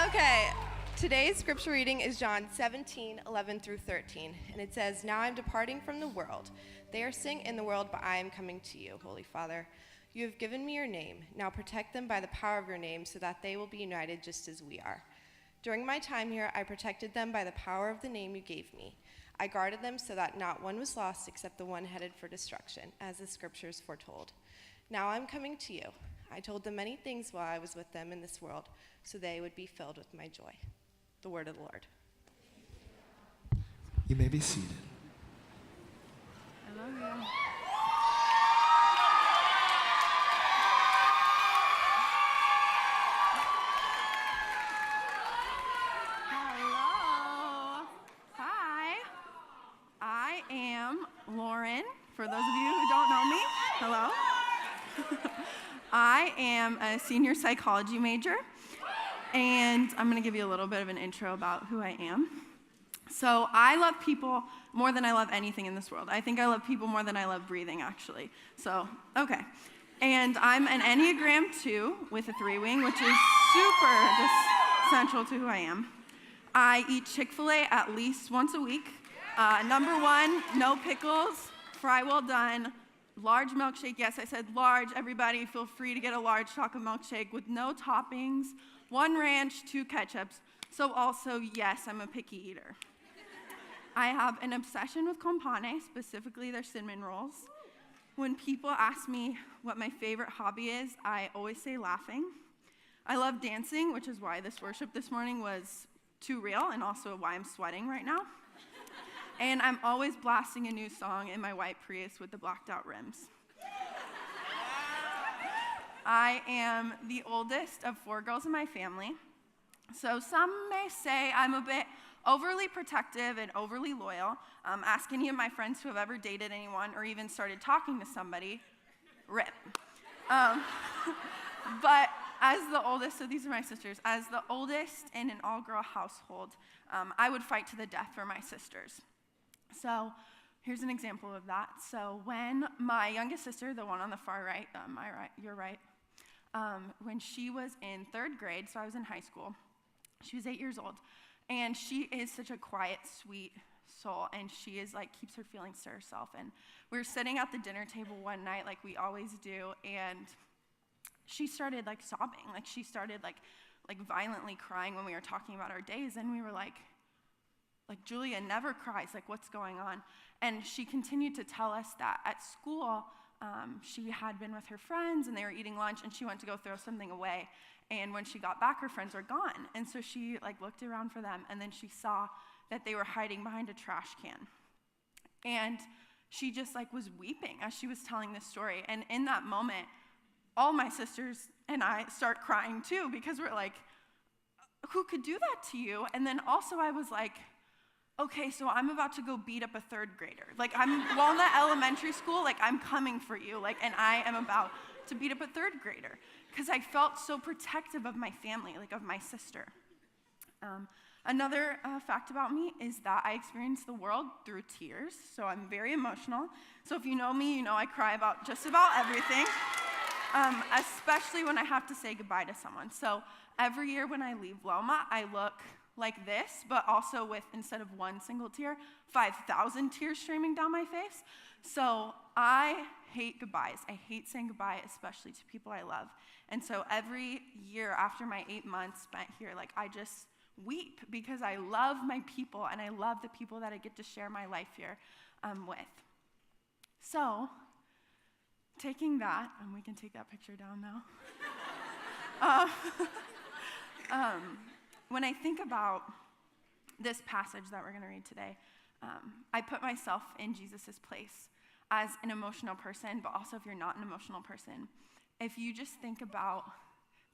Okay, today's scripture reading is John 17:11 through 13, and it says, "Now I'm departing from the world. They are staying in the world, but I am coming to you, Holy Father. You have given me your name. Now protect them by the power of your name so that they will be united just as we are. During my time here, I protected them by the power of the name you gave me. I guarded them so that not one was lost except the one headed for destruction, as the scriptures foretold. Now I'm coming to you. I told them many things while I was with them in this world, so they would be filled with my joy." The word of the Lord. You may be seated. I love you. Hello. Hi. I am Lauren, for those of you who don't know me. Hello. I am a senior psychology major, and I'm going to give you a little bit of an intro about who I am. So I love people more than I love anything in this world. I think I love people more than I love breathing, actually. So, okay. And I'm an Enneagram 2 with a 3-wing, which is super central to who I am. I eat Chick-fil-A at least once a week. Number 1, no pickles, fry well done. Large milkshake, yes, I said large. Everybody feel free to get a large chocolate milkshake with no toppings, 1 ranch, 2 ketchups. So also, yes, I'm a picky eater. I have an obsession with compane, specifically their cinnamon rolls. When people ask me what my favorite hobby is, I always say laughing. I love dancing, which is why this worship this morning was too real and also why I'm sweating right now. And I'm always blasting a new song in my white Prius with the blacked out rims. I am the oldest of 4 girls in my family. So some may say I'm a bit overly protective and overly loyal. Ask any of my friends who have ever dated anyone or even started talking to somebody, rip. But as the oldest, so these are my sisters, as the oldest in an all-girl household, I would fight to the death for my sisters. So here's an example of that. So when my youngest sister, the one on the far right, your right, when she was in 3rd grade, so I was in high school, she was 8 years old, and she is such a quiet, sweet soul, and she is like, keeps her feelings to herself. And we were sitting at the dinner table one night, like we always do, and she started like sobbing, like she started like violently crying when we were talking about our days, and we were like Julia never cries, like what's going on? And she continued to tell us that at school, she had been with her friends and they were eating lunch and she went to go throw something away. And when she got back, her friends were gone. And so she like looked around for them and then she saw that they were hiding behind a trash can. And she just like was weeping as she was telling this story. And in that moment, all my sisters and I start crying too, because we're like, who could do that to you? And then also I was like, okay, so I'm about to go beat up a 3rd grader. Like I'm Walnut Elementary School, like I'm coming for you, like, and I am about to beat up a 3rd grader because I felt so protective of my family, like of my sister. Another fact about me is that I experience the world through tears, so I'm very emotional. So if you know me, you know I cry about just about everything, especially when I have to say goodbye to someone. So every year when I leave Loma, I look like this, but also with, instead of 1 single tear, 5,000 tears streaming down my face. So I hate goodbyes. I hate saying goodbye, especially to people I love. And so every year after my 8 months spent here, like I just weep because I love my people and I love the people that I get to share my life here with. So taking that, and we can take that picture down now. When I think about this passage that we're going to read today, I put myself in Jesus' place as an emotional person, but also if you're not an emotional person, if you just think about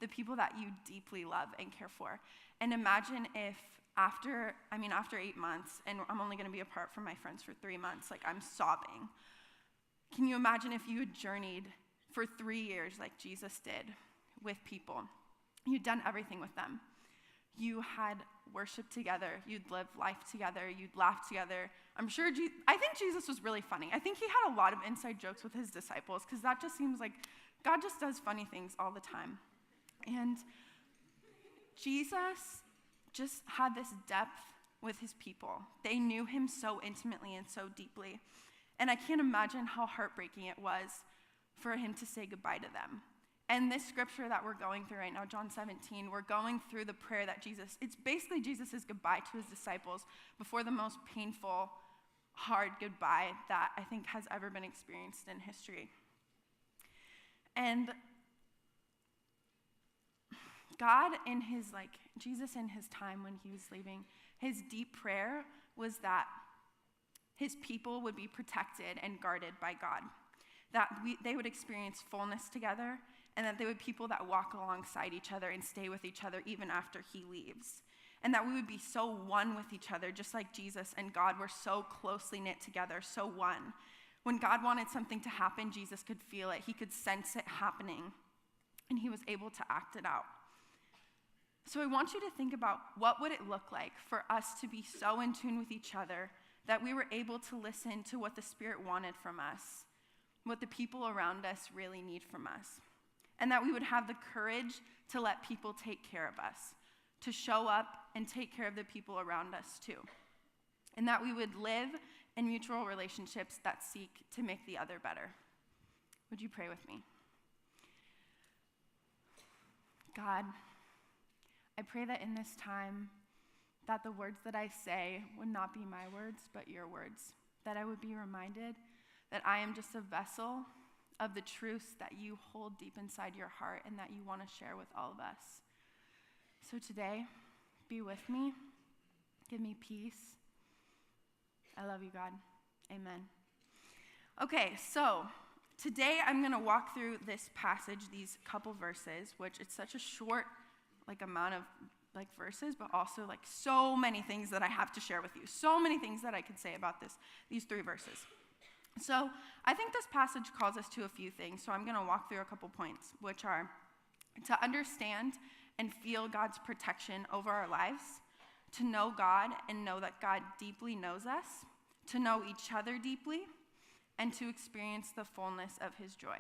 the people that you deeply love and care for, and imagine if after 8 months, and I'm only going to be apart from my friends for 3 months, like I'm sobbing. Can you imagine if you had journeyed for 3 years like Jesus did with people? You'd done everything with them. You had worshiped together, you'd lived life together, you'd laughed together. I think Jesus was really funny. I think he had a lot of inside jokes with his disciples because that just seems like God just does funny things all the time. And Jesus just had this depth with his people. They knew him so intimately and so deeply. And I can't imagine how heartbreaking it was for him to say goodbye to them. And this scripture that we're going through right now, John 17, we're going through the prayer that it's basically Jesus' goodbye to his disciples before the most painful, hard goodbye that I think has ever been experienced in history. And God Jesus in his time when he was leaving, his deep prayer was that his people would be protected and guarded by God, that they would experience fullness together, and that they would be people that walk alongside each other and stay with each other even after he leaves. And that we would be so one with each other, just like Jesus and God were so closely knit together, so one. When God wanted something to happen, Jesus could feel it. He could sense it happening, and he was able to act it out. So I want you to think about what would it look like for us to be so in tune with each other that we were able to listen to what the Spirit wanted from us, what the people around us really need from us, and that we would have the courage to let people take care of us, to show up and take care of the people around us too, and that we would live in mutual relationships that seek to make the other better. Would you pray with me? God, I pray that in this time, that the words that I say would not be my words, but your words, that I would be reminded that I am just a vessel of the truths that you hold deep inside your heart and that you want to share with all of us. So today, be with me. Give me peace. I love you, God. Amen. Okay, so today I'm going to walk through this passage, these couple verses, which it's such a short amount of verses, but also so many things that I have to share with you. So many things that I could say about these 3 verses. So I think this passage calls us to a few things. So I'm going to walk through a couple points, which are to understand and feel God's protection over our lives, to know God and know that God deeply knows us, to know each other deeply, and to experience the fullness of his joy.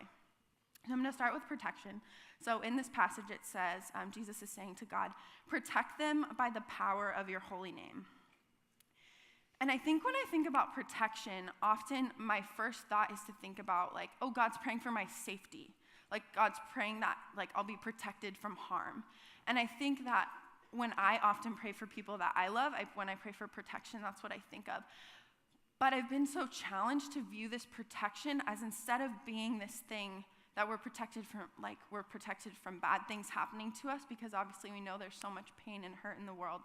So I'm going to start with protection. So in this passage it says, Jesus is saying to God, protect them by the power of your holy name. And I think when I think about protection, often my first thought is to think about God's praying for my safety. God's praying that I'll be protected from harm. And I think that when I often pray for people that I love, when I pray for protection, that's what I think of. But I've been so challenged to view this protection as instead of being this thing that we're protected from bad things happening to us, because obviously we know there's so much pain and hurt in the world,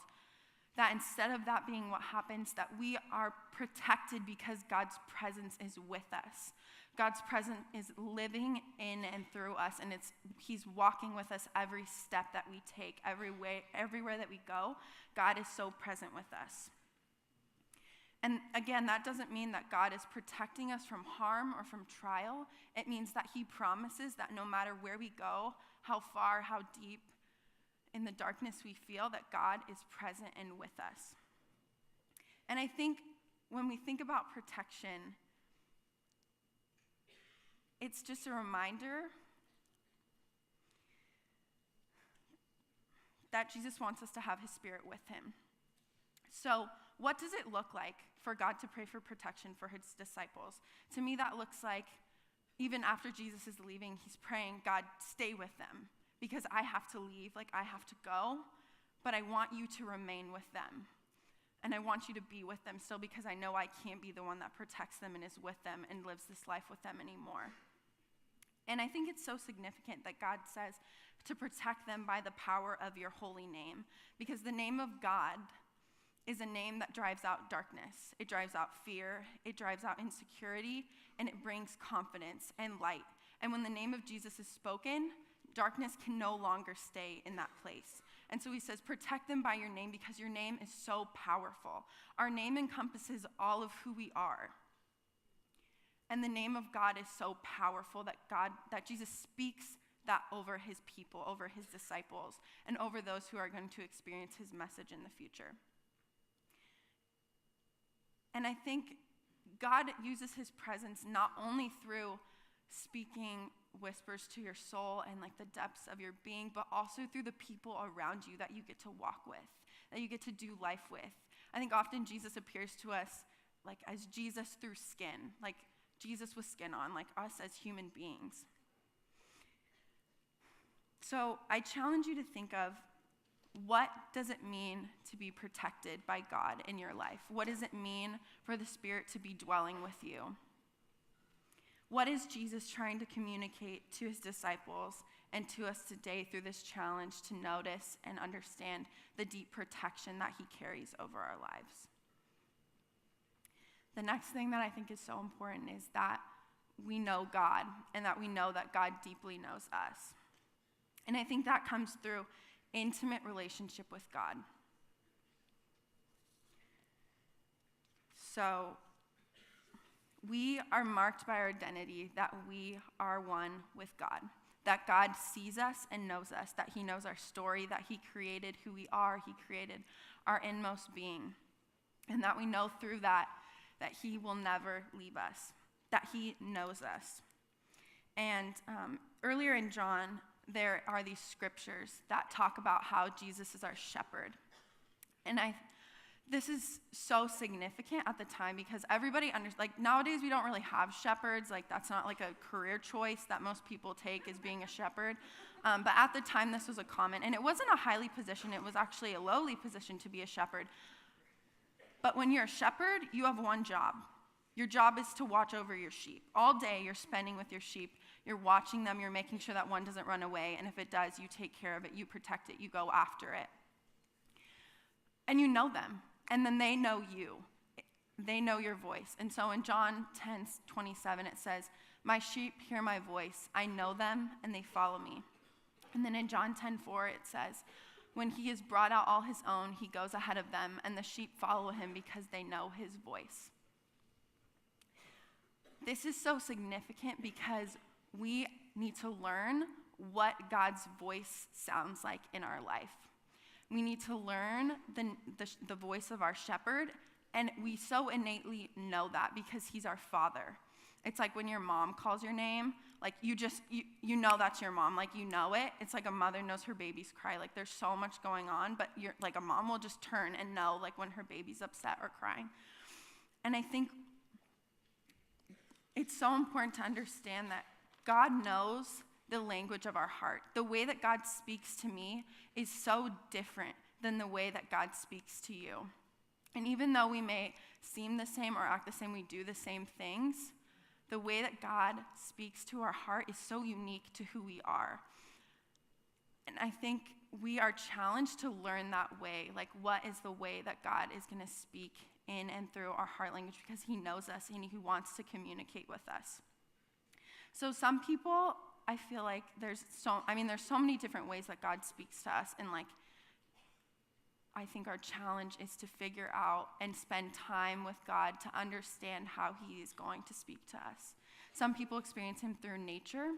that instead of that being what happens, that we are protected because God's presence is with us. God's presence is living in and through us, and he's walking with us every step that we take, everywhere that we go. God is so present with us. And again, that doesn't mean that God is protecting us from harm or from trial. It means that he promises that no matter where we go, how far, how deep in the darkness we feel, that God is present and with us. And I think when we think about protection, it's just a reminder that Jesus wants us to have his Spirit with him. So what does it look like for God to pray for protection for his disciples? To me, that looks like even after Jesus is leaving, he's praying, God, stay with them because I have to leave, I have to go, but I want you to remain with them. And I want you to be with them still because I know I can't be the one that protects them and is with them and lives this life with them anymore. And I think it's so significant that God says to protect them by the power of your holy name, because the name of God is a name that drives out darkness. It drives out fear, it drives out insecurity, and it brings confidence and light. And when the name of Jesus is spoken, darkness can no longer stay in that place. And so he says, protect them by your name because your name is so powerful. Our name encompasses all of who we are. And the name of God is so powerful that Jesus speaks that over his people, over his disciples, and over those who are going to experience his message in the future. And I think God uses his presence not only through speaking whispers to your soul and like the depths of your being, but also through the people around you that you get to walk with, that you get to do life with. I think often Jesus appears to us like as Jesus through skin, like Jesus with skin on, like us as human beings. So I challenge you to think of, what does it mean to be protected by God in your life? What does it mean for the Spirit to be dwelling with you? What is Jesus trying to communicate to his disciples and to us today through this challenge to notice and understand the deep protection that he carries over our lives? The next thing that I think is so important is that we know God and that we know that God deeply knows us. And I think that comes through intimate relationship with God. So we are marked by our identity that we are one with God, that God sees us and knows us, that he knows our story, that he created who we are, he created our inmost being, and that we know through that he will never leave us, that he knows us. And earlier in John, there are these scriptures that talk about how Jesus is our shepherd. And this is so significant at the time because everybody like nowadays we don't really have shepherds. Like that's not like a career choice that most people take, is being a shepherd. But at the time this was a common, and it wasn't a highly position, it was actually a lowly position to be a shepherd. But when you're a shepherd, you have one job. Your job is to watch over your sheep. All day you're spending with your sheep. You're watching them, you're making sure that one doesn't run away, and if it does, you take care of it, you protect it, you go after it. And you know them, and then they know you. They know your voice. And so in John 10:27, it says, "My sheep hear my voice. I know them, and they follow me." And then in John 10:4, it says, "When he has brought out all his own, he goes ahead of them, and the sheep follow him because they know his voice." This is so significant because we need to learn what God's voice sounds like in our life. We need to learn the voice of our shepherd, and we so innately know that because he's our father. It's like when your mom calls your name, like you know that's your mom, like you know it. It's like a mother knows her baby's cry. Like there's so much going on, but you're like a mom will just turn and know like when her baby's upset or crying. And I think it's so important to understand that God knows the language of our heart. The way that God speaks to me is so different than the way that God speaks to you. And even though we may seem the same or act the same, we do the same things, the way that God speaks to our heart is so unique to who we are. And I think we are challenged to learn that way. Like, what is the way that God is going to speak in and through our heart language, because he knows us and he wants to communicate with us. So some people, I feel like there's so many different ways that God speaks to us, and like I think our challenge is to figure out and spend time with God to understand how he is going to speak to us. Some people experience him through nature.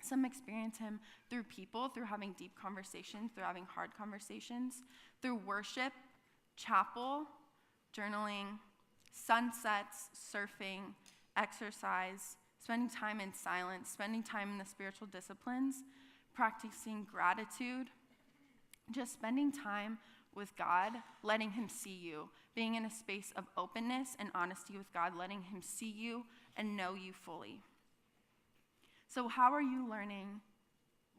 Some experience him through people, through having deep conversations, through having hard conversations, through worship, chapel, journaling, sunsets, surfing, exercise, spending time in silence, spending time in the spiritual disciplines, practicing gratitude, just spending time with God, letting him see you, being in a space of openness and honesty with God, letting him see you and know you fully. So how are you learning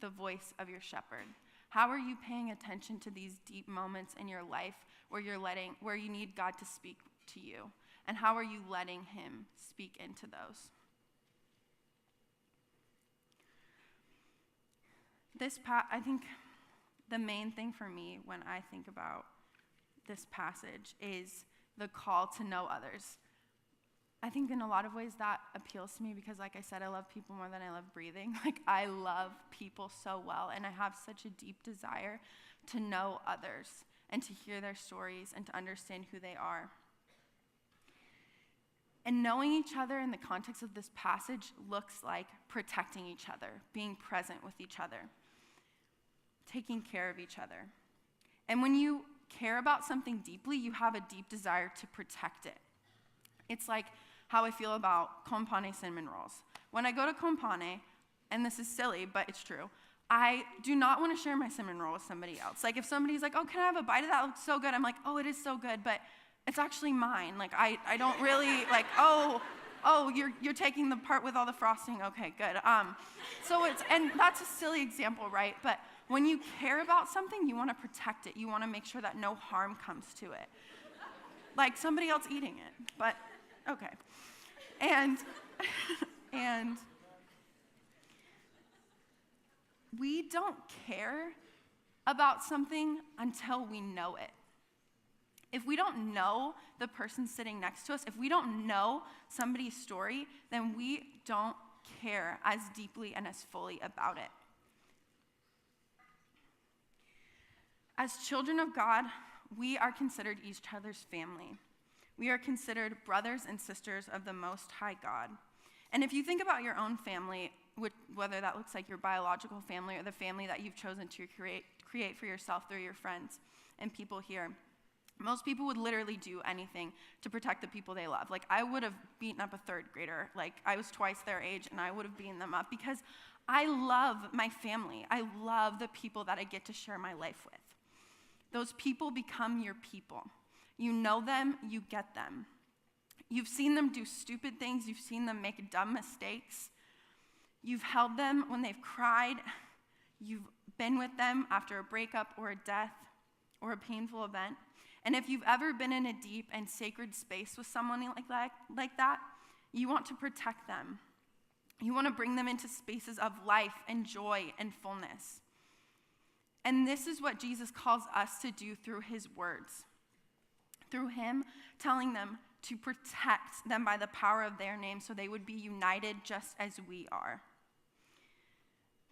the voice of your shepherd? How are you paying attention to these deep moments in your life where you need God to speak to you? And how are you letting him speak into those? I think the main thing for me when I think about this passage is the call to know others. I think in a lot of ways that appeals to me because, like I said, I love people more than I love breathing. Like, I love people so well, and I have such a deep desire to know others and to hear their stories and to understand who they are. And knowing each other in the context of this passage looks like protecting each other, being present with each other, taking care of each other. And when you care about something deeply, you have a deep desire to protect it. It's like how I feel about Compane cinnamon rolls. When I go to Compane, and this is silly, but it's true, I do not want to share my cinnamon roll with somebody else. Like if somebody's like, oh, can I have a bite of that? It looks so good. I'm like, oh, it is so good, but it's actually mine. Like I don't really like, oh, you're taking the part with all the frosting. Okay, good. And that's a silly example, right? But when you care about something, you want to protect it. You want to make sure that no harm comes to it. Like somebody else eating it, but okay. And we don't care about something until we know it. If we don't know the person sitting next to us, if we don't know somebody's story, then we don't care as deeply and as fully about it. As children of God, we are considered each other's family. We are considered brothers and sisters of the Most High God. And if you think about your own family, whether that looks like your biological family or the family that you've chosen to create for yourself through your friends and people here, most people would literally do anything to protect the people they love. Like I would have beaten up a third grader. Like I was twice their age and I would have beaten them up because I love my family. I love the people that I get to share my life with. Those people become your people. You know them, you get them. You've seen them do stupid things. You've seen them make dumb mistakes. You've held them when they've cried. You've been with them after a breakup or a death or a painful event. And if you've ever been in a deep and sacred space with someone like that, you want to protect them. You want to bring them into spaces of life and joy and fullness. And this is what Jesus calls us to do through his words. Through him telling them to protect them by the power of their name so they would be united just as we are.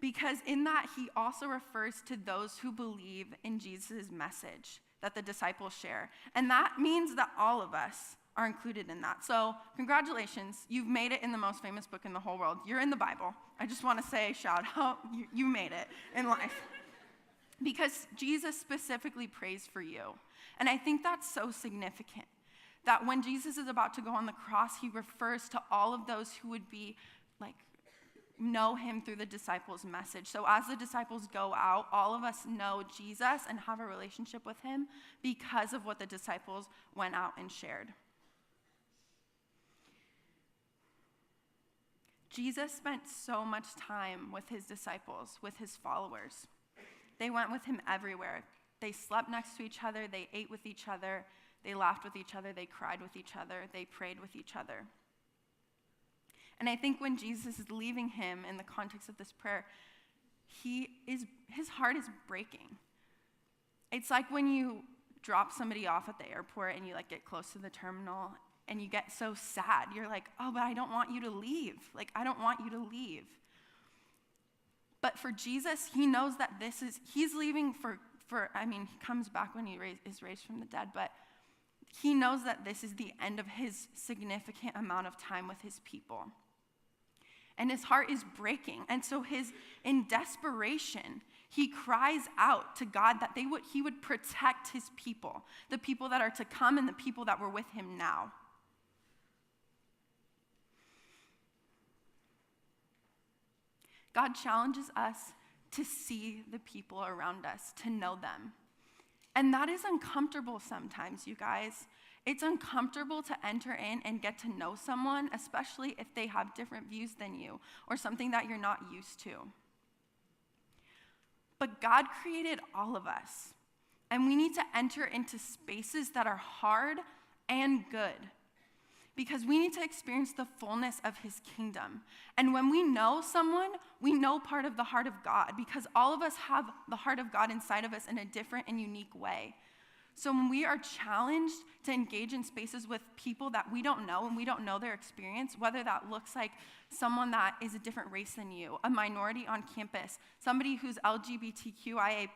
Because in that, he also refers to those who believe in Jesus' message that the disciples share. And that means that all of us are included in that. So congratulations, you've made it in the most famous book in the whole world. You're in the Bible. I just want to say, shout out, you made it in life. Because Jesus specifically prays for you. And I think that's so significant, that when Jesus is about to go on the cross, he refers to all of those who would be know him through the disciples' message. So as the disciples go out, all of us know Jesus and have a relationship with him because of what the disciples went out and shared. Jesus spent so much time with his disciples, with his followers. They went with him everywhere. They slept next to each other. They ate with each other. They laughed with each other. They cried with each other. They prayed with each other. And I think when Jesus is leaving him in the context of this prayer, his heart is breaking. It's like when you drop somebody off at the airport and you get close to the terminal and you get so sad. You're like, oh, but I don't want you to leave. I don't want you to leave. But for Jesus, he knows that he's leaving he comes back when he is raised from the dead, but he knows that this is the end of his significant amount of time with his people. And his heart is breaking. And so in desperation, he cries out to God that he would protect his people, the people that are to come and the people that were with him now. God challenges us to see the people around us, to know them. And that is uncomfortable sometimes, you guys. It's uncomfortable to enter in and get to know someone, especially if they have different views than you or something that you're not used to. But God created all of us, and we need to enter into spaces that are hard and good, because we need to experience the fullness of his kingdom. And when we know someone, we know part of the heart of God, because all of us have the heart of God inside of us in a different and unique way. So when we are challenged to engage in spaces with people that we don't know and we don't know their experience, whether that looks like someone that is a different race than you, a minority on campus, somebody who's LGBTQIA+,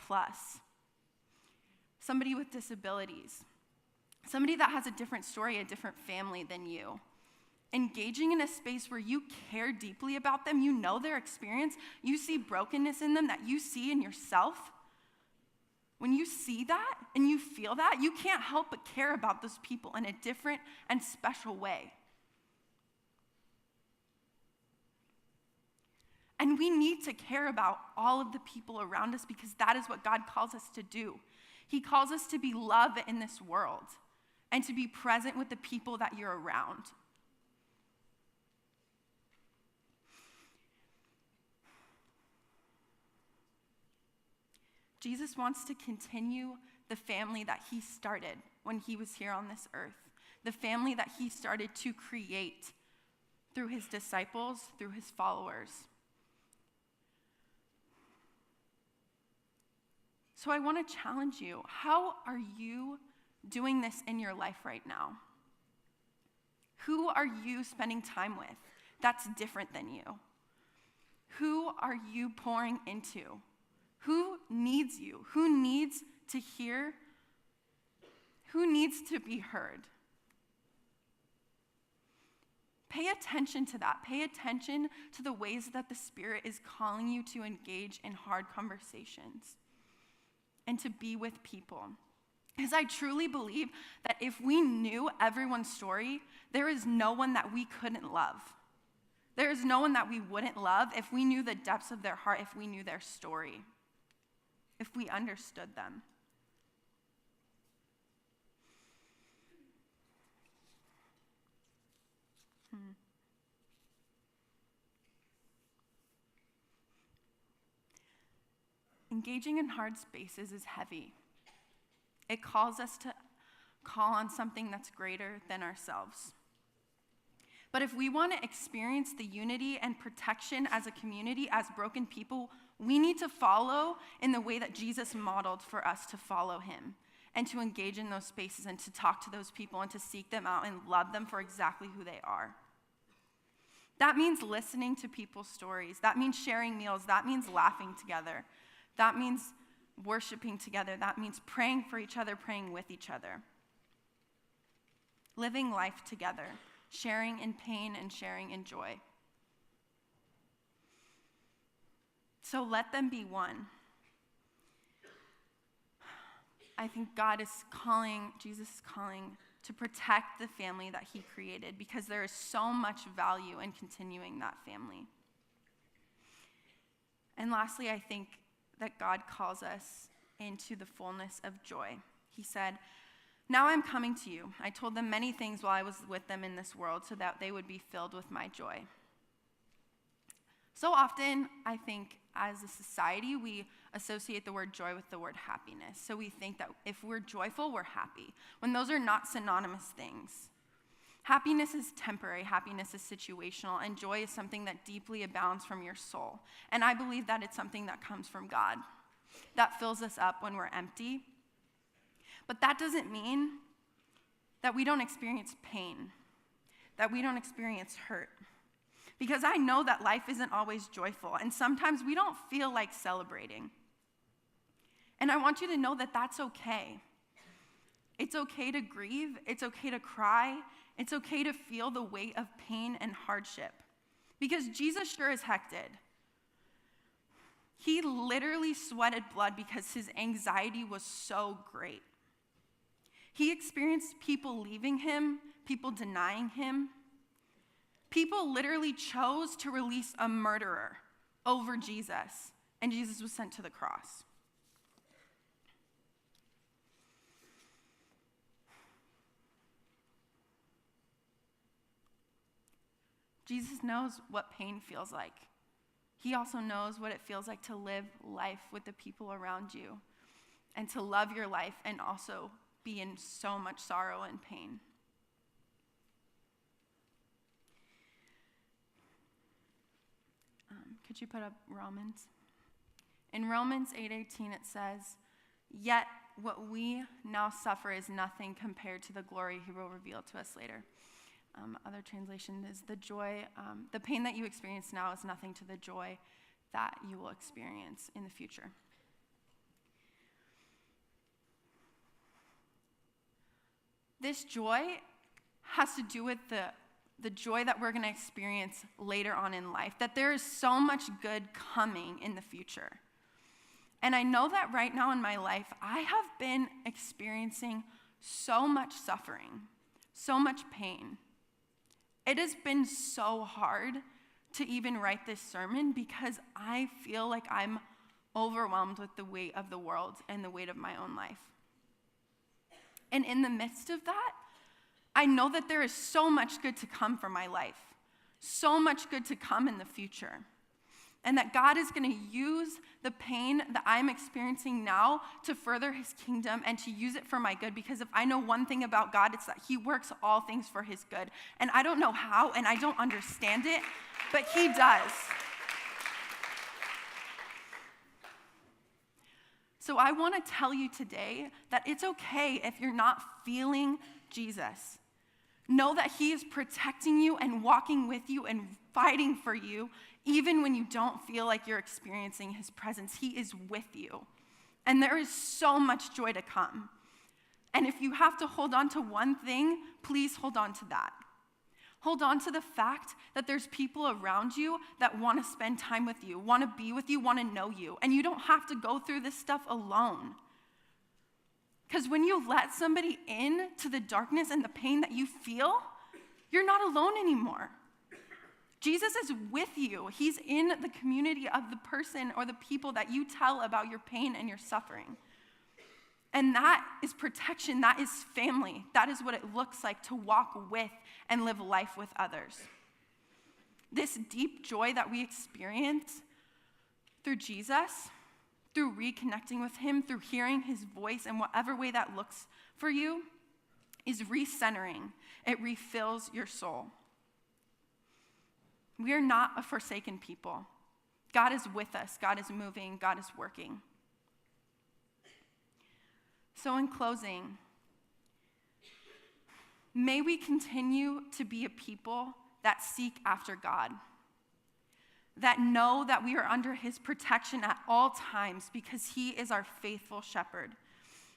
somebody with disabilities, somebody that has a different story, a different family than you, engaging in a space where you care deeply about them, you know their experience, you see brokenness in them that you see in yourself. When you see that and you feel that, you can't help but care about those people in a different and special way. And we need to care about all of the people around us because that is what God calls us to do. He calls us to be love in this world and to be present with the people that you're around. Jesus wants to continue the family that he started when he was here on this earth, the family that he started to create through his disciples, through his followers. So I want to challenge you. How are you doing this in your life right now? Who are you spending time with that's different than you? Who are you pouring into? Who needs you? Who needs to hear? Who needs to be heard? Pay attention to that. Pay attention to the ways that the Spirit is calling you to engage in hard conversations and to be with people. Because I truly believe that if we knew everyone's story, there is no one that we couldn't love. There is no one that we wouldn't love if we knew the depths of their heart, if we knew their story, if we understood them. Engaging in hard spaces is heavy. It calls us to call on something that's greater than ourselves. But if we want to experience the unity and protection as a community, as broken people, we need to follow in the way that Jesus modeled for us to follow him and to engage in those spaces and to talk to those people and to seek them out and love them for exactly who they are. That means listening to people's stories. That means sharing meals. That means laughing together. That means worshiping together. That means praying for each other, praying with each other. Living life together, sharing in pain and sharing in joy. So let them be one. I think Jesus is calling to protect the family that he created because there is so much value in continuing that family. And lastly, I think that God calls us into the fullness of joy. He said, "Now I'm coming to you. I told them many things while I was with them in this world so that they would be filled with my joy." So often, I think, as a society, we associate the word joy with the word happiness. So we think that if we're joyful, we're happy, when those are not synonymous things. Happiness is temporary, happiness is situational, and joy is something that deeply abounds from your soul. And I believe that it's something that comes from God, that fills us up when we're empty. But that doesn't mean that we don't experience pain, that we don't experience hurt. Because I know that life isn't always joyful, and sometimes we don't feel like celebrating. And I want you to know that that's okay. It's okay to grieve. It's okay to cry. It's okay to feel the weight of pain and hardship. Because Jesus sure as heck did. He literally sweated blood because his anxiety was so great. He experienced people leaving him, people denying him. People literally chose to release a murderer over Jesus, and Jesus was sent to the cross. Jesus knows what pain feels like. He also knows what it feels like to live life with the people around you and to love your life and also be in so much sorrow and pain. Could you put up Romans? In Romans 8:18 it says, "Yet what we now suffer is nothing compared to the glory he will reveal to us later." Other translation is the joy, the pain that you experience now is nothing to the joy that you will experience in the future. This joy has to do with the joy that we're going to experience later on in life, that there is so much good coming in the future. And I know that right now in my life, I have been experiencing so much suffering, so much pain. It has been so hard to even write this sermon because I feel like I'm overwhelmed with the weight of the world and the weight of my own life. And in the midst of that, I know that there is so much good to come for my life, so much good to come in the future, and that God is going to use the pain that I'm experiencing now to further his kingdom and to use it for my good, because if I know one thing about God, it's that he works all things for his good. And I don't know how, and I don't understand it, but he does. So I want to tell you today that it's okay if you're not feeling Jesus. Know that he is protecting you and walking with you and fighting for you, even when you don't feel like you're experiencing his presence. He is with you. And there is so much joy to come. And if you have to hold on to one thing, please hold on to that. Hold on to the fact that there's people around you that want to spend time with you, want to be with you, want to know you. And you don't have to go through this stuff alone. Because when you let somebody in to the darkness and the pain that you feel, you're not alone anymore. Jesus is with you. He's in the community of the person or the people that you tell about your pain and your suffering. And that is protection. That is family. That is what it looks like to walk with and live life with others. This deep joy that we experience through Jesus, through reconnecting with him, through hearing his voice in whatever way that looks for you, is recentering. It refills your soul. We are not a forsaken people. God is with us. God is moving. God is working. So in closing, may we continue to be a people that seek after God, that know that we are under his protection at all times because he is our faithful shepherd,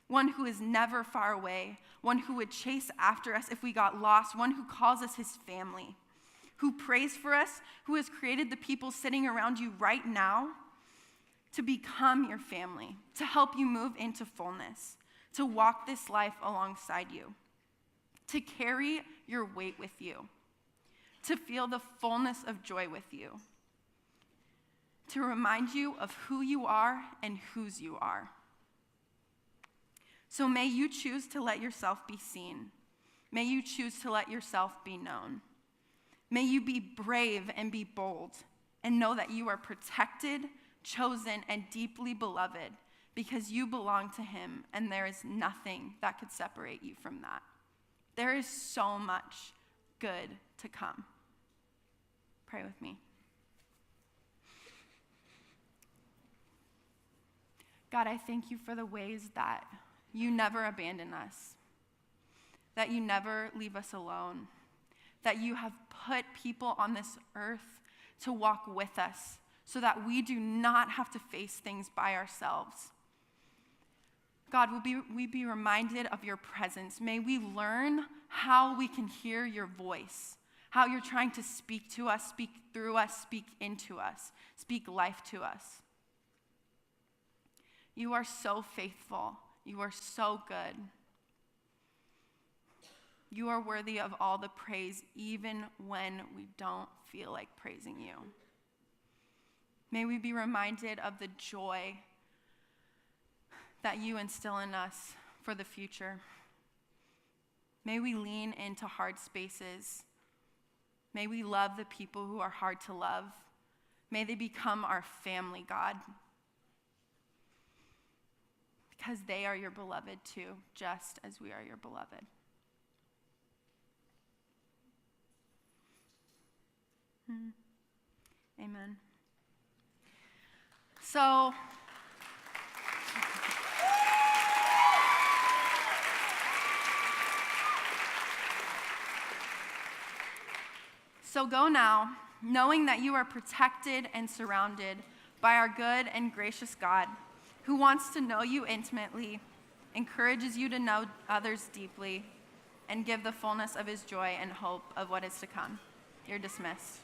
one who is never far away, one who would chase after us if we got lost, one who calls us his family, who prays for us, who has created the people sitting around you right now to become your family, to help you move into fullness, to walk this life alongside you, to carry your weight with you, to feel the fullness of joy with you, to remind you of who you are and whose you are. So may you choose to let yourself be seen. May you choose to let yourself be known. May you be brave and be bold and know that you are protected, chosen, and deeply beloved because you belong to him, and there is nothing that could separate you from that. There is so much good to come. Pray with me. God, I thank you for the ways that you never abandon us, that you never leave us alone, that you have put people on this earth to walk with us so that we do not have to face things by ourselves. God, will we be reminded of your presence. May we learn how we can hear your voice, how you're trying to speak to us, speak through us, speak into us, speak life to us. You are so faithful. You are so good. You are worthy of all the praise, even when we don't feel like praising you. May we be reminded of the joy that you instill in us for the future. May we lean into hard spaces. May we love the people who are hard to love. May they become our family, God, because they are your beloved too, just as we are your beloved. Amen. So go now, knowing that you are protected and surrounded by our good and gracious God, who wants to know you intimately, encourages you to know others deeply, and give the fullness of his joy and hope of what is to come. You're dismissed.